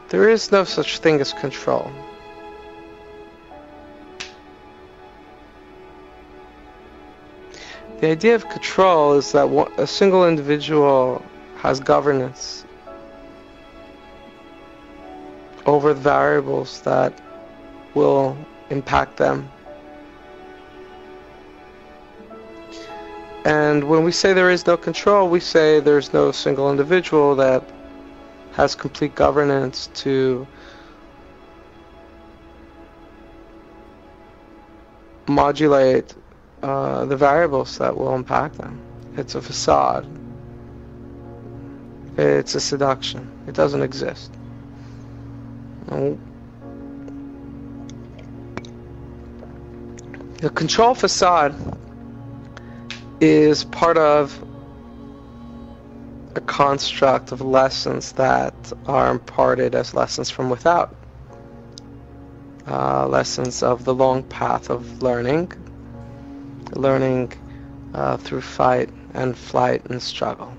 There is no such thing as control. The idea of control is that a single individual has governance over the variables that will impact them. And when we say there is no control, we say there's no single individual that has complete governance to modulate the variables that will impact them. It's a facade. It's a seduction. It doesn't exist. The control facade is part of a construct of lessons that are imparted as lessons from without. Lessons of the long path of learning through fight and flight and struggle.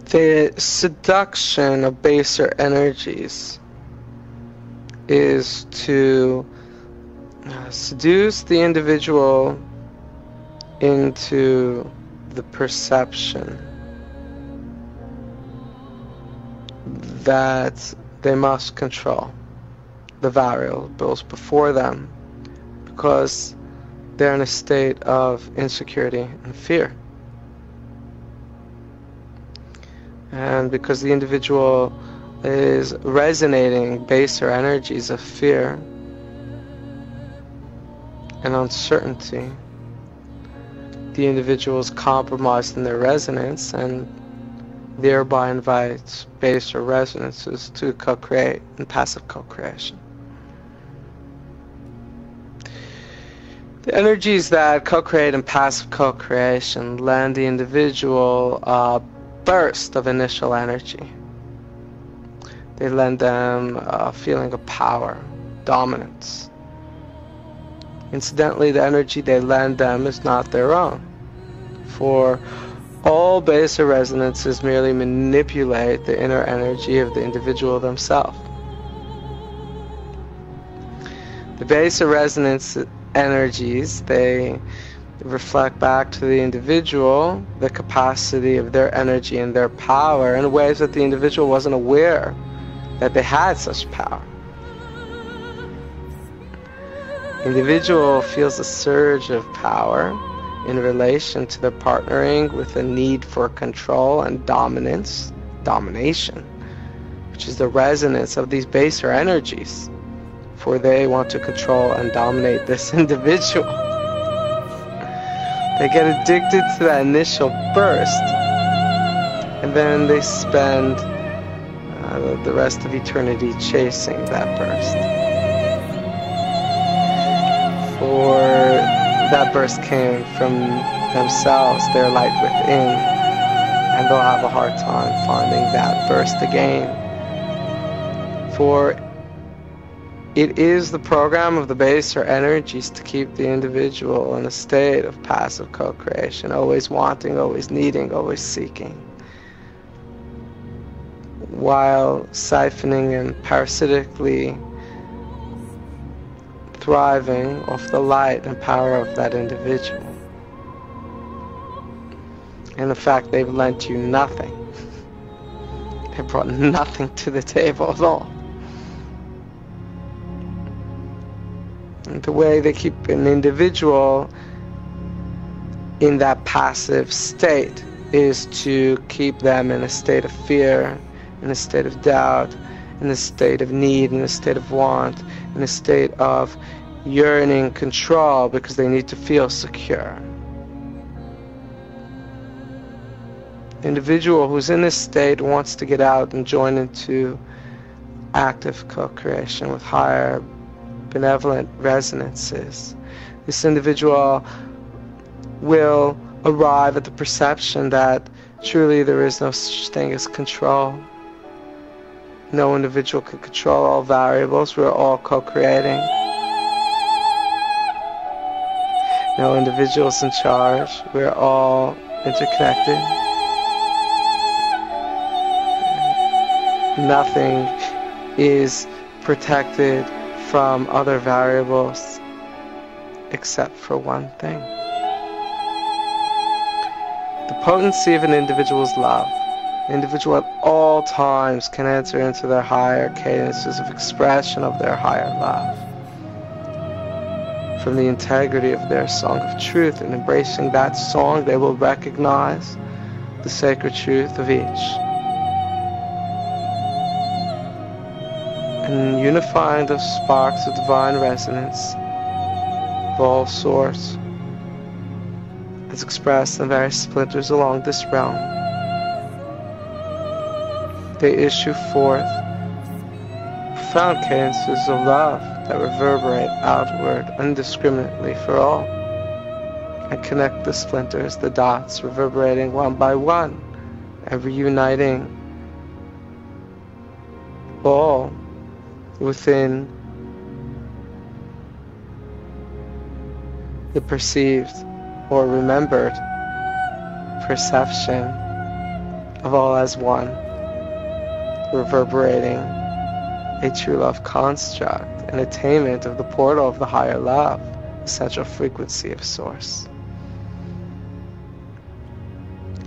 The seduction of baser energies is to seduce the individual into the perception that they must control the variables before them because they're in a state of insecurity and fear. And because the individual is resonating baser energies of fear and uncertainty, the individual is compromised in their resonance and thereby invites baser resonances to co-create in passive co-creation. The energies that co-create in passive co-creation lend the individual a burst of initial energy. They lend them a feeling of power, dominance. Incidentally, the energy they lend them is not their own, for all baser resonances merely manipulate the inner energy of the individual themselves. The baser resonance energies, they reflect back to the individual the capacity of their energy and their power in ways that the individual wasn't aware that they had such power. The individual feels a surge of power in relation to their partnering with a need for control and domination, which is the resonance of these baser energies, for they want to control and dominate this individual. They get addicted to that initial burst, and then they spend the rest of eternity chasing that burst. For that burst came from themselves, their light within, and they'll have a hard time finding that burst again. For it is the program of the baser energies to keep the individual in a state of passive co-creation, always wanting, always needing, always seeking, while siphoning and parasitically thriving off the light and power of that individual. And in fact, they've lent you nothing. They brought nothing to the table at all. And the way they keep an individual in that passive state is to keep them in a state of fear, in a state of doubt, in a state of need, in a state of want, in a state of yearning control because they need to feel secure. The individual who's in this state wants to get out and join into active co-creation with higher benevolent resonances. This individual will arrive at the perception that truly there is no such thing as control. No individual can control all variables. We're all co-creating. No individual's in charge. We're all interconnected. Nothing is protected from other variables except for one thing. The potency of an individual's love. An individual at all times can enter into their higher cadences of expression of their higher love. From the integrity of their song of truth, and embracing that song, they will recognize the sacred truth of each. And unifying those sparks of divine resonance of all sorts, as expressed in various splinters along this realm, they issue forth profound cadences of love that reverberate outward indiscriminately for all, and connect the splinters, the dots, reverberating one by one, and reuniting all within the perceived or remembered perception of all as one, reverberating a true love construct, an attainment of the portal of the higher love, essential frequency of source.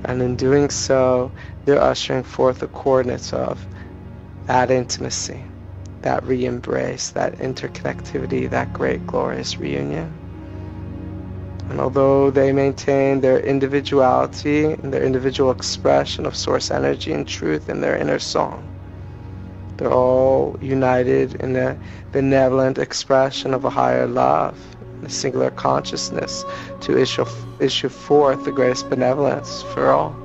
And in doing so, they're ushering forth the coordinates of that intimacy, that re-embrace, that interconnectivity, that great glorious reunion. And although they maintain their individuality and their individual expression of source energy and truth in their inner song, they're all united in the benevolent expression of a higher love, a singular consciousness to issue forth the greatest benevolence for all.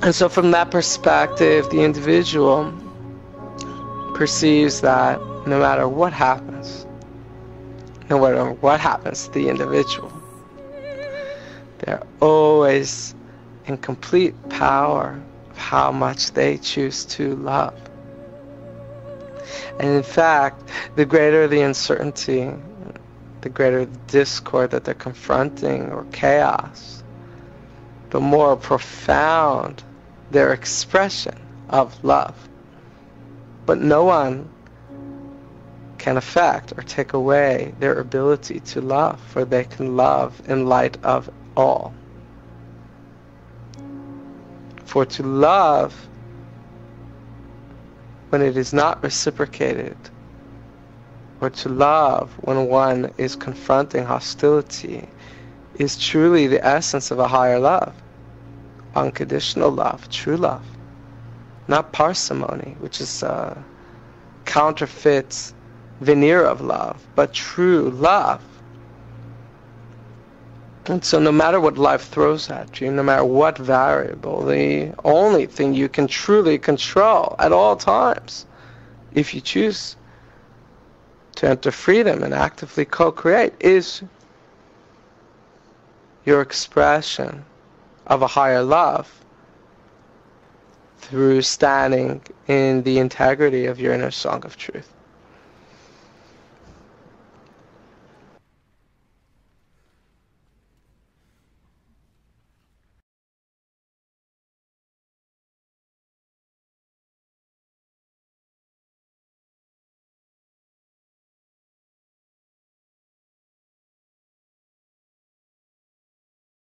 And so from that perspective, the individual perceives that no matter what happens to the individual, they're always in complete power of how much they choose to love. And in fact, the greater the uncertainty, the greater the discord that they're confronting or chaos, the more profound their expression of love. But no one can affect or take away their ability to love, for they can love in light of all. For to love when it is not reciprocated, or to love when one is confronting hostility, is truly the essence of a higher love. Unconditional love, true love. Not parsimony, which is a counterfeit veneer of love, but true love. And so no matter what life throws at you, no matter what variable, the only thing you can truly control at all times, if you choose to enter freedom and actively co-create, is your expression of a higher love through standing in the integrity of your inner song of truth.